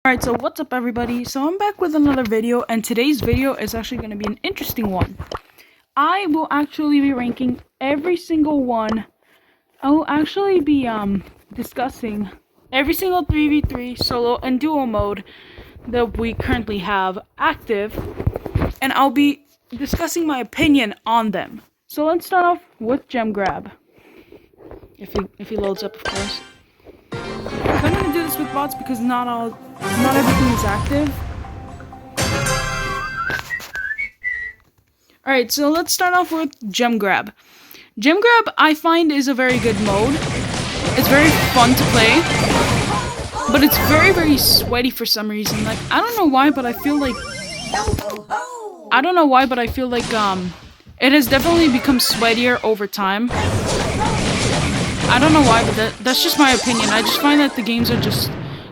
Alright, so what's up everybody? So I'm back with another video, and today's video is actually going to be an interesting one. I will actually be ranking every single one. I will actually be discussing every single 3v3 solo and duo mode that we currently have active, and I'll be discussing my opinion on them. So let's start off with Gem Grab. If he loads up, of course. I'm gonna do this with bots because not everything is active. Alright, so let's start off with Gem Grab. Gem Grab, I find, is a very good mode. It's very fun to play, but it's very, very sweaty for some reason. Like, I don't know why, but I feel like it has definitely become sweatier over time. I don't know why, but that's just my opinion. I just find that the games are just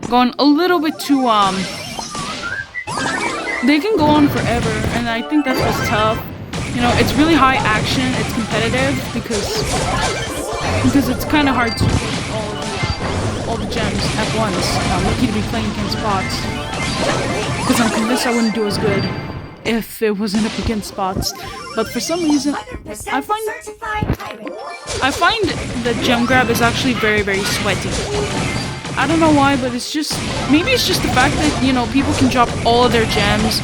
going a little bit too, they can go on forever, and I think that's what's tough. You know, it's really high action, it's competitive, because it's kind of hard to get all the gems at once. I'm lucky to be playing against bots, because I'm convinced I wouldn't do as good if it wasn't up against bots. But for some reason, I find that Gem Grab is actually very, very sweaty. I don't know why, but maybe it's just the fact that, you know, people can drop all of their gems.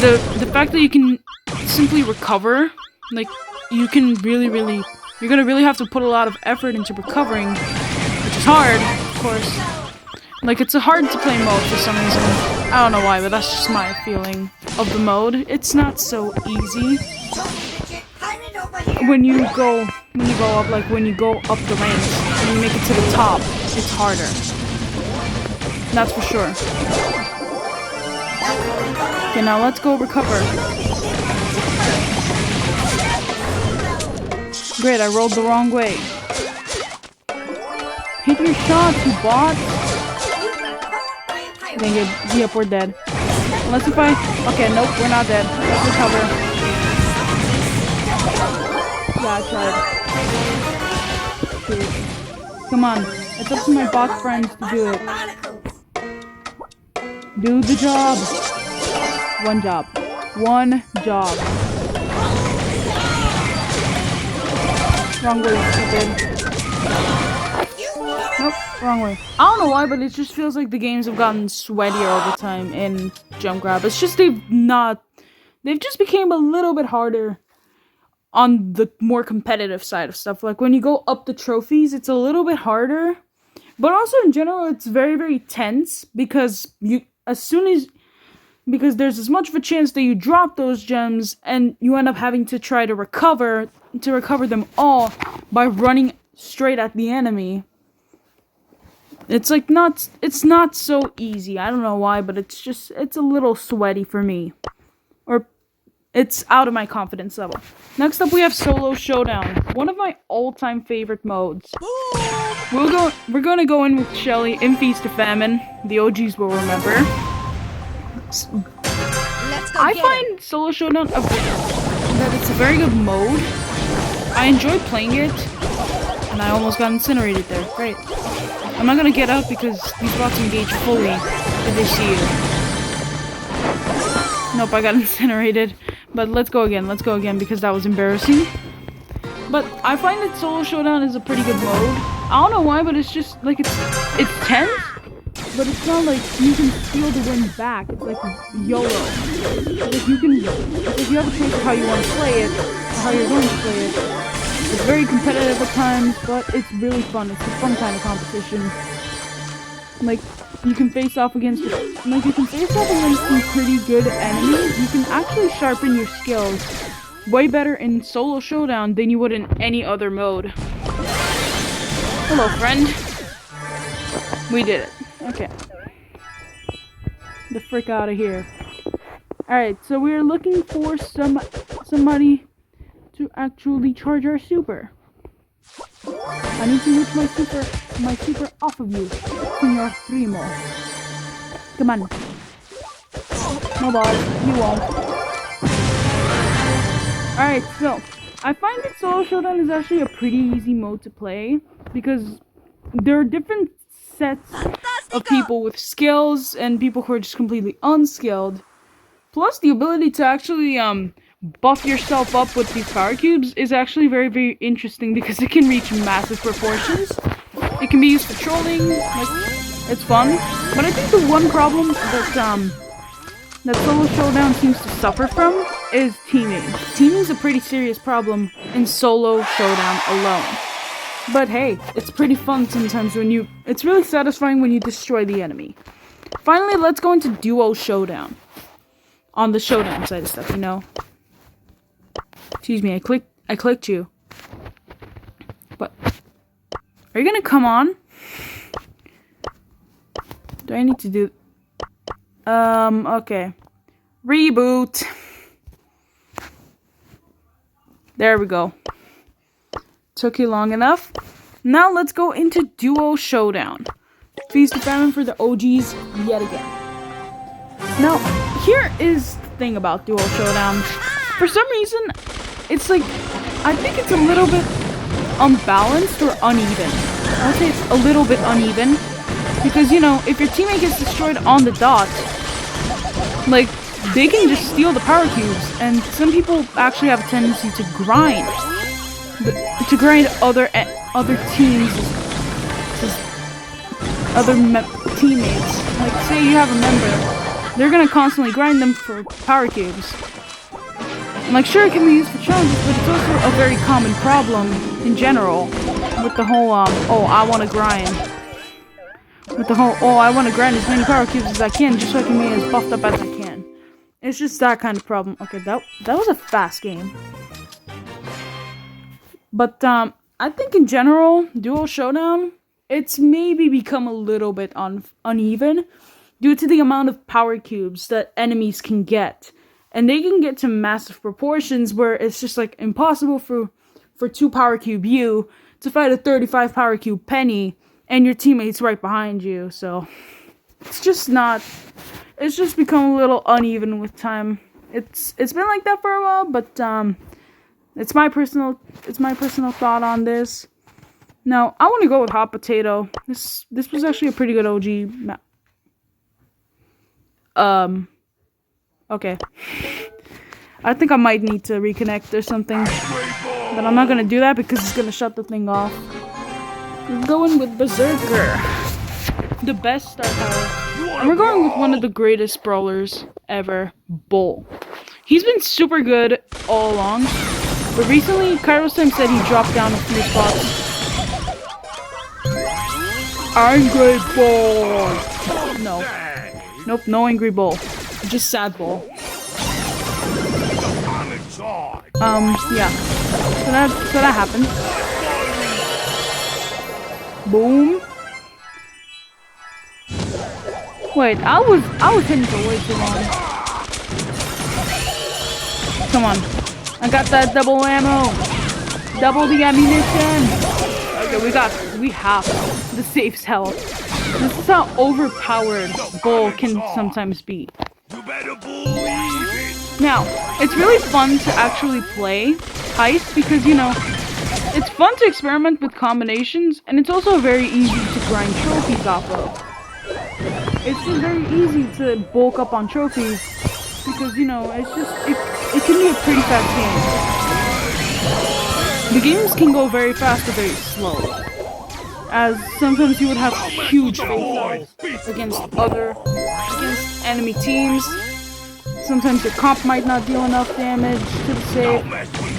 The fact that you can simply recover, like, you can you're gonna really have to put a lot of effort into recovering, which is hard, of course. Like, it's a hard to play mode for some reason. I don't know why, but that's just my feeling of the mode. It's not so easy. When you go up, like when you go up the ranks and you make it to the top, it's harder. That's for sure. Okay, now let's go recover. Great, I rolled the wrong way. Hit your shots, you bot! Yep, we're dead. Unless if okay, nope, we're not dead. Let's recover. Yeah, I tried. Shoot. Come on, it's up to my bot friends to do it. Do the job. One job. One job. Wrong way, stupid. Nope, wrong way. I don't know why, but it just feels like the games have gotten sweatier over time in Gem Grab. It's just they've just became a little bit harder on the more competitive side of stuff. Like when you go up the trophies, it's a little bit harder. But also in general, it's very, very tense because because there's as much of a chance that you drop those gems and you end up having to try to recover them all by running straight at the enemy. It's like it's not so easy. I don't know why, but it's a little sweaty for me. Or it's out of my confidence level. Next up we have Solo Showdown, one of my all-time favorite modes. We're gonna go in with Shelly in Feast of Famine. The OGs will remember. I find Solo Showdown that it's a very good mode. I enjoy playing it, and I almost got incinerated there. Great. I'm not gonna get out because these bots engage fully if they see you. Nope, I got incinerated. But let's go again because that was embarrassing. But I find that Solo Showdown is a pretty good mode. I don't know why, but it's just like it's tense, but it's not like you can steal the win back. It's like YOLO. Like if you have a choice of how you want to play it, or how you're going to play it. It's very competitive at times, but it's really fun. It's a fun kind of competition. Like you can face off against some pretty good enemies. You can actually sharpen your skills way better in Solo Showdown than you would in any other mode. Hello, friend. We did it. Okay. The frick out of here. Alright, so we're looking for somebody to actually charge our super. I need to reach my super off of you, Senor Primo. Come on. No balls, you won't. Alright, so I find that Solo Showdown is actually a pretty easy mode to play because there are different sets of people with skills and people who are just completely unskilled. Plus, the ability to actually buff yourself up with these power cubes is actually very, very interesting because it can reach massive proportions. It can be used for trolling, like, it's fun. But I think the one problem that Solo Showdown seems to suffer from is teaming. Teaming is a pretty serious problem in Solo Showdown alone. But hey, it's pretty fun sometimes it's really satisfying when you destroy the enemy. Finally, let's go into Duo Showdown. On the Showdown side of stuff, you know. Excuse me, I clicked you. But, are you gonna come on? Do I need to do... okay. Reboot. There we go. Took you long enough. Now let's go into Duo Showdown. Feast of Famine for the OGs yet again. Now, here is the thing about Duo Showdown. For some reason, it's like, I think it's a little bit unbalanced or uneven. I would say it's a little bit uneven. Because, you know, if your teammate gets destroyed on the dot, like, they can just steal the power cubes. And some people actually have a tendency to grind. To grind other teams, teammates. Like, say you have a member, they're gonna constantly grind them for power cubes. And, like, sure, it can be used for challenges, but it's also a very common problem in general with the whole, oh, I want to grind. With the whole, oh, I want to grind as many power cubes as I can just so I can be as buffed up as I can. It's just that kind of problem. Okay, that was a fast game. But, I think in general, Duo Showdown, it's maybe become a little bit uneven due to the amount of power cubes that enemies can get. And they can get to massive proportions where it's just, like, impossible for 2 power cube you to fight a 35 power cube Penny and your teammate's right behind you. So, it's just become a little uneven with time. It's been like that for a while, but, It's my personal thought on this. Now, I want to go with Hot Potato. This was actually a pretty good OG map. Okay. I think I might need to reconnect or something. But I'm not gonna do that because it's gonna shut the thing off. We're going with Berserker. The best star power. And we're going with one of the greatest brawlers ever, Bull. He's been super good all along. But recently, Kairos said he dropped down a few spots. Angry Bull! No. Nope, no Angry Bull. Just Sad Bull. Yeah. So that happened. Boom. Wait, I was hitting for way too long. Come on. I got that double ammo. Double the ammunition. Okay, we have the safe's health. This is how overpowered Bull can sometimes be. You better believe it. Now, it's really fun to actually play Heist because, you know, it's fun to experiment with combinations, and it's also very easy to grind trophies off of. It's just very easy to bulk up on trophies because, you know, it can be a pretty fast game. The games can go very fast or very slow, as sometimes you would have huge face-offs against enemy teams. Sometimes your comp might not deal enough damage to the save,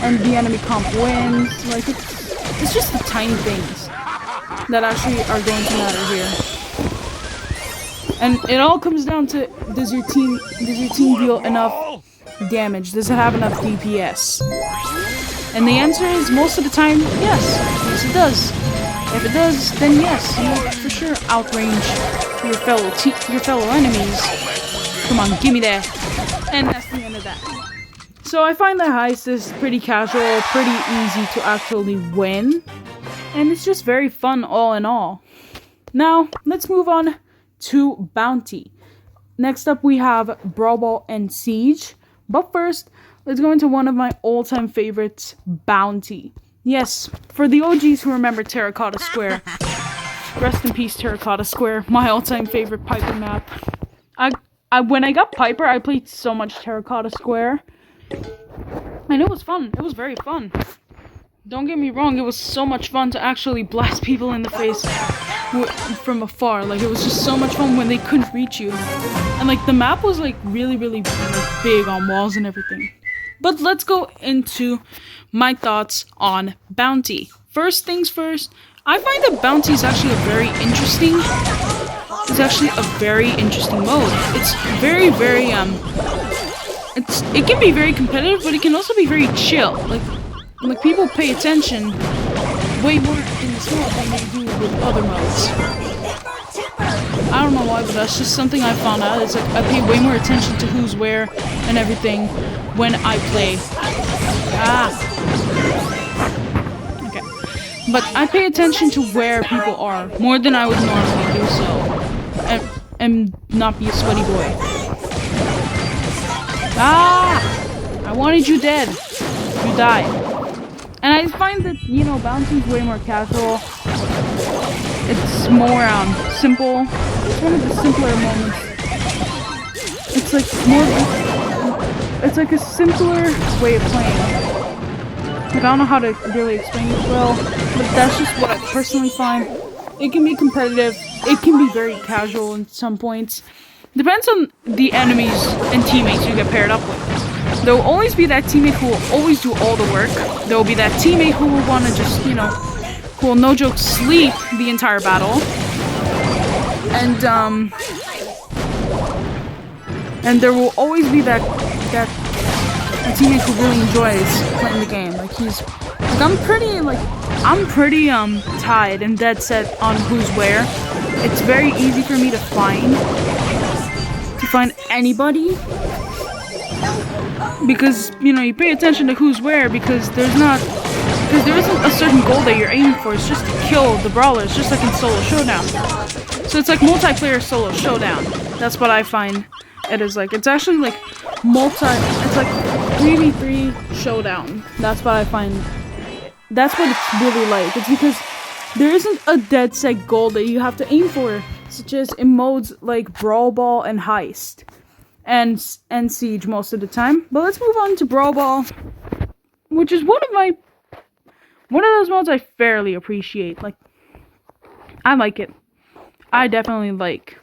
and the enemy comp wins. Like, it's just the tiny things that actually are going to matter here. And it all comes down to, does your team deal enough damage? Does it have enough DPS? And the answer is, most of the time, yes. Yes, it does. If it does, then yes, you'll for sure outrange your fellow enemies. Come on, give me that. And that's the end of that. So I find that Heist is pretty casual, pretty easy to actually win. And it's just very fun all in all. Now, let's move on to Bounty. Next up we have Brawl Ball and Siege. But first, let's go into one of my all-time favorites, Bounty. Yes, for the OGs who remember Terracotta Square. Rest in peace, Terracotta Square, my all-time favorite Piper map. When I got Piper, I played so much Terracotta Square. And it was fun. It was very fun. Don't get me wrong, it was so much fun to actually blast people in the face from afar. Like, it was just so much fun when they couldn't reach you. And, like, the map was, like, really, really like, big on walls and everything. But let's go into my thoughts on Bounty. First things first, I find that Bounty is actually a very interesting mode. It's very, very, it can be very competitive, but it can also be very chill. Like people pay attention way more in this mode than they do with other modes. I don't know why, but that's just something I found out. It's like I pay way more attention to who's where and everything when I play. Okay. But I pay attention to where people are more than I would normally do so. And not be a sweaty boy. I wanted you dead. You died. And I find that, you know, Bounty's way more casual. It's more simple. It's one of the simpler moments. It's like it's like a simpler way of playing. Like, I don't know how to really explain it well, but that's just what I personally find. It can be competitive. It can be very casual in some points. Depends on the enemies and teammates you get paired up with. There will always be that teammate who will always do all the work. There will be that teammate who will want to just, you know, who will no joke sleep the entire battle. And there will always be that teammate who really enjoys playing the game. Like I'm pretty tied and dead set on who's where. It's very easy for me to find anybody. Because, you know, you pay attention to who's where because there isn't a certain goal that you're aiming for. It's just to kill the brawlers, just like in Solo Showdown. So it's like multiplayer Solo Showdown. That's what I find it is like. It's actually like it's like 3v3 Showdown. That's what I find. That's what it's really like. It's because there isn't a dead set goal that you have to aim for, such as in modes like Brawl Ball and Heist. And Siege most of the time. But let's move on to Brawl Ball, which is one of those modes I fairly appreciate. Like, I like it. I definitely like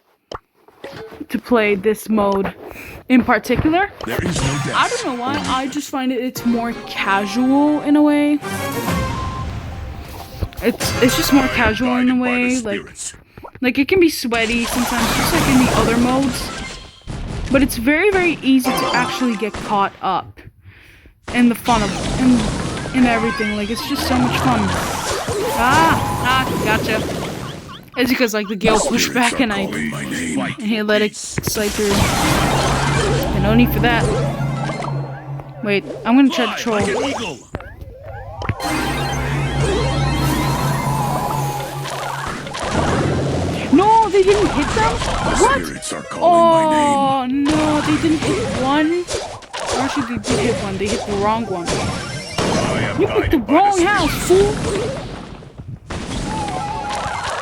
to play this mode in particular. There is no doubt. I don't know why. I just find it's more casual in a way. It's just more casual in a way. Like it can be sweaty sometimes, just like in the other modes. But it's very, very easy to actually get caught up in the fun of in everything. Like, it's just so much fun. Gotcha. It's because like the Gale pushed back and he let it slide through. And no need for that. Wait, I'm gonna try to troll. No, they didn't hit them? What? Oh, no, they didn't hit one. Or actually, they did hit one. They hit the wrong one. You picked the wrong house, fool.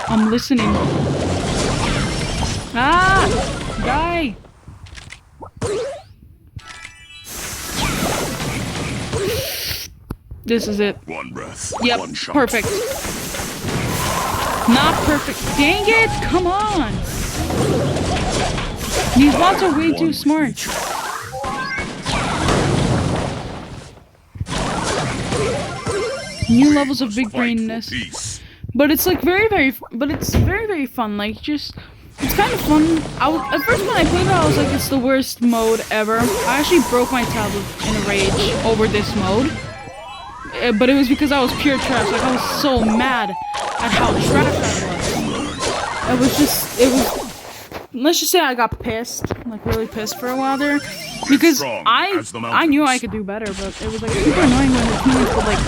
I'm listening. Die. This is it. One breath. Yep, one shot. Perfect. Not perfect. Dang it! Come on! These bots are way too smart. New levels of big brainness. But it's like very, very fun. Like, just, it's kind of fun. At first when I played it, I was like, it's the worst mode ever. I actually broke my tablet in a rage over this mode. But it was because I was pure trash. Like, I was so mad at how trash I was. Let's just say I got pissed, like really pissed for a while there, because I knew I could do better, but it was like super annoying when the teammates would like,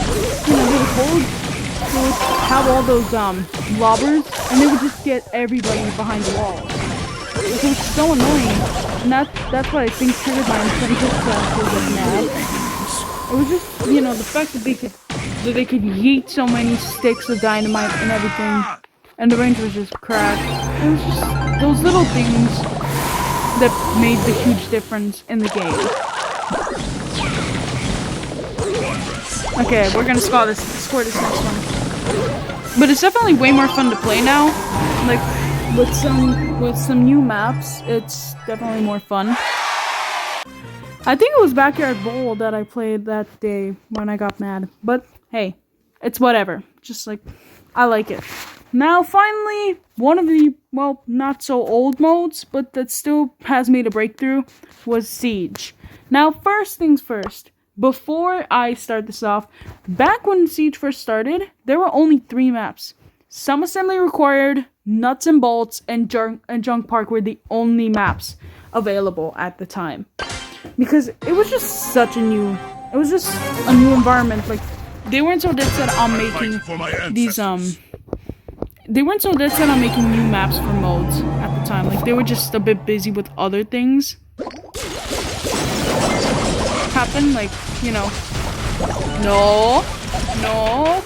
you know, they would have all those lobbers, and they would just get everybody behind the walls. It was so annoying, and that's what I think triggered my incentive to get mad. It was just, you know, the fact that they could yeet so many sticks of dynamite and everything. and the range was just cracked. It was just those little things that made the huge difference in the game. Okay, we're gonna score this next one. But it's definitely way more fun to play now. Like with some new maps, it's definitely more fun. I think it was Backyard Bowl that I played that day when I got mad. But hey, it's whatever. Just like, I like it. Now finally, one of the, well, not so old modes, but that still has made a breakthrough, was Siege. Now first things first, before I start this off, back when Siege first started, there were only 3 maps. Some Assembly Required, Nuts and Bolts, and Junk Park were the only maps available at the time. Because it was just a new environment. Like, they weren't so dead set on making these, they weren't so dead set on making new maps for modes at the time. Like, they were just a bit busy with other things. Happen, like, you know. No,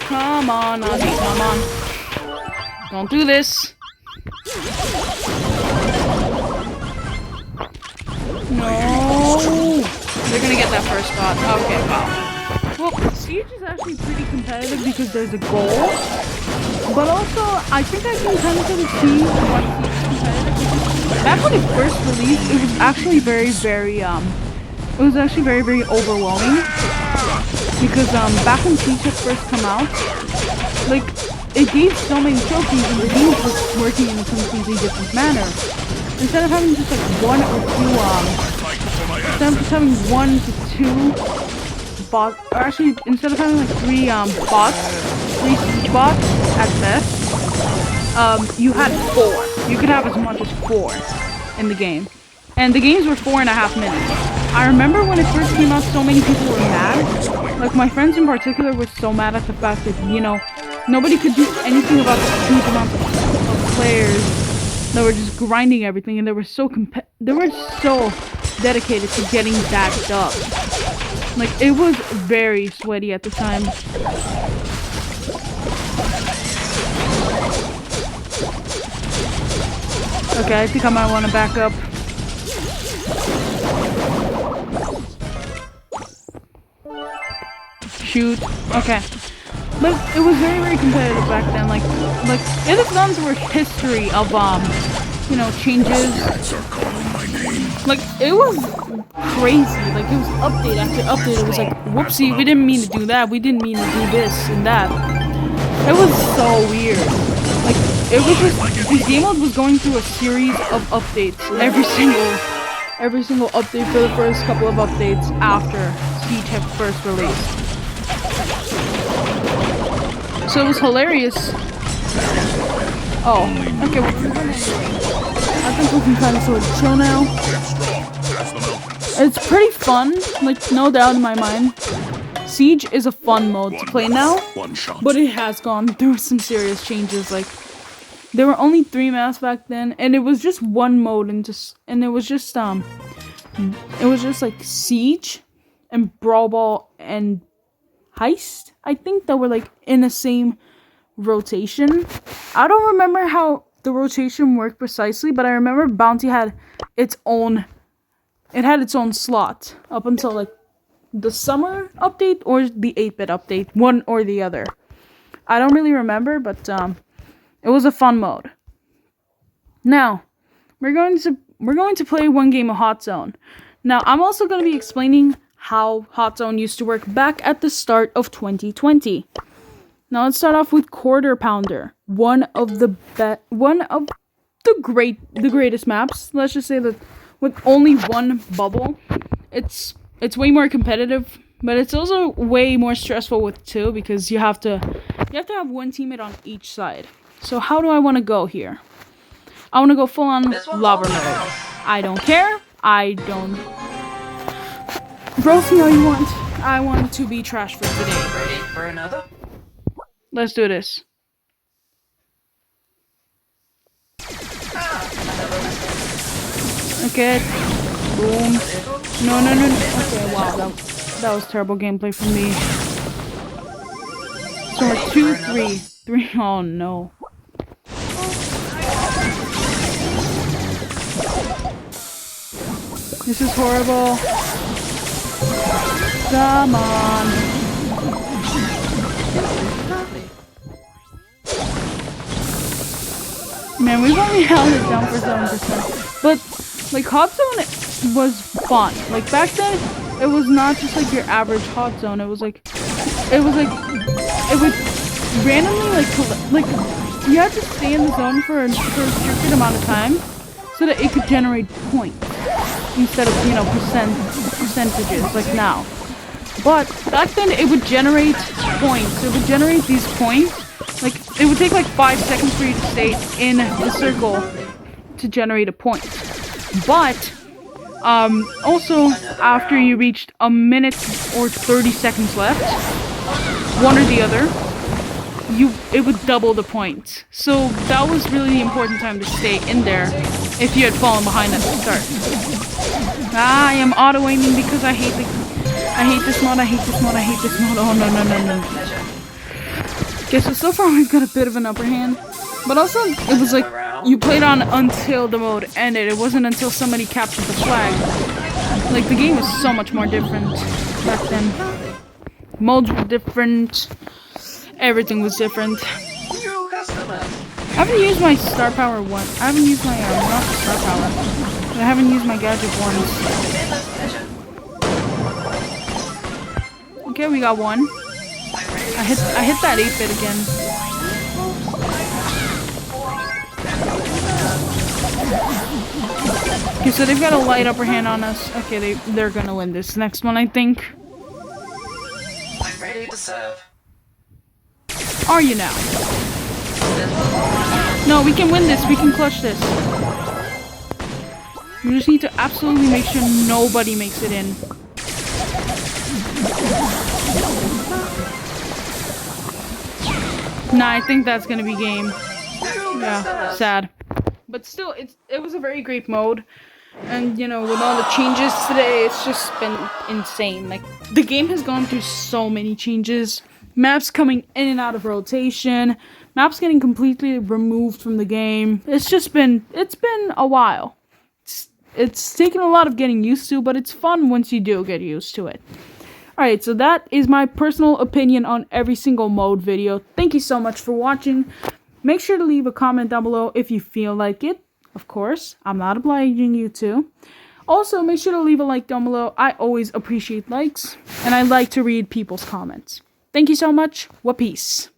come on, Ozzy, come on. Don't do this. No! They're gonna get that first spot. Okay, wow. Well, Siege is actually pretty competitive because there's a goal. But also, I think I can kind of see why Siege is competitive. Back when it first released, it was actually very, very overwhelming. Because, back when Siege had first come out, like, it gave so many trophies and the game was working in a completely different manner. Instead of having just like 1 or 2 bots, or actually instead of having like 3 siege bots at best, you had 4. You could have as much as 4 in the game. And the games were 4.5 minutes. I remember when it first came out, so many people were mad. Like my friends in particular were so mad at the fact that, you know, nobody could do anything about the huge amount of players that were just grinding everything, and they were so dedicated to getting backed up. Like, it was very sweaty at the time. Okay, I think I might want to back up. Shoot. Okay. But it was very, very competitive back then. Like Apex Guns were history of, you know, changes. Like, it was crazy. Like, it was update after update. It was like, whoopsie, we didn't mean to do that. We didn't mean to do this and that. It was so weird. Like, it was just, the game mode was going through a series of updates. Every single update for the first couple of updates after Siege had first released. So it was hilarious. Oh, okay, well, I think we can kind of sort of chill now. It's pretty fun, like, no doubt in my mind. Siege is a fun mode to play now, but it has gone through some serious changes. Like, there were only 3 maps back then, and it was just one mode, and it was just like Siege and Brawl Ball and Heist, I think, that were like in the same rotation. I don't remember how the rotation worked precisely, but I remember Bounty had its own slot up until like the summer update or the 8-bit update, one or the other. I don't really remember, but it was a fun mode. Now, we're going to play one game of Hot Zone. Now, I'm also going to be explaining how Hot Zone used to work back at the start of 2020. Now let's start off with Quarter Pounder, one of the greatest maps. Let's just say that with only one bubble, it's way more competitive, but it's also way more stressful with 2 because you have to have one teammate on each side. So how do I want to go here? I want to go full on lava mode. I don't care. I don't. Roast me all you want. I want to be trash for today. Ready for another? Let's do this. Okay. Boom. No. Okay, wow. That was terrible gameplay from me. So we're 2, 3. 3. Oh no. This is horrible. Come on. Man, we've only held it down for 7%. But, like, Hot Zone was fun. Like, back then, it was not just, like, your average Hot Zone. It was, like, it would randomly, like, you had to stay in the zone for a restricted amount of time so that it could generate points instead of, you know, percentages, like now. But back then, it would generate points. It would generate these points. Like, it would take like 5 seconds for you to stay in the circle to generate a point. But, also, after you reached a minute or 30 seconds left, one or the other, it would double the points. So that was really the important time to stay in there if you had fallen behind at the start. I am auto-aiming because I hate this mod, I hate this mod. Oh, no. Okay, so far we've got a bit of an upper hand. But also, it was like, you played on until the mode ended. It wasn't until somebody captured the flag. Like, the game was so much more different back then. Modes were different. Everything was different. I haven't used my star power once. I haven't used my, not star power. But I haven't used my gadget once. Okay, we got one. I hit that 8-bit again. Okay, so they've got a light upper hand on us. Okay, they're gonna win this next one, I think. I'm ready to serve. Are you now? No, we can win this. We can clutch this. We just need to absolutely make sure nobody makes it in. Nah, I think that's gonna be game. Yeah, sad. But still, it was a very great mode. And, you know, with all the changes today, it's just been insane. Like, the game has gone through so many changes. Maps coming in and out of rotation. Maps getting completely removed from the game. It's been a while. It's taken a lot of getting used to, but it's fun once you do get used to it. Alright, so that is my personal opinion on every single mode video. Thank you so much for watching. Make sure to leave a comment down below if you feel like it. Of course, I'm not obliging you to. Also, make sure to leave a like down below. I always appreciate likes, and I like to read people's comments. Thank you so much. Peace.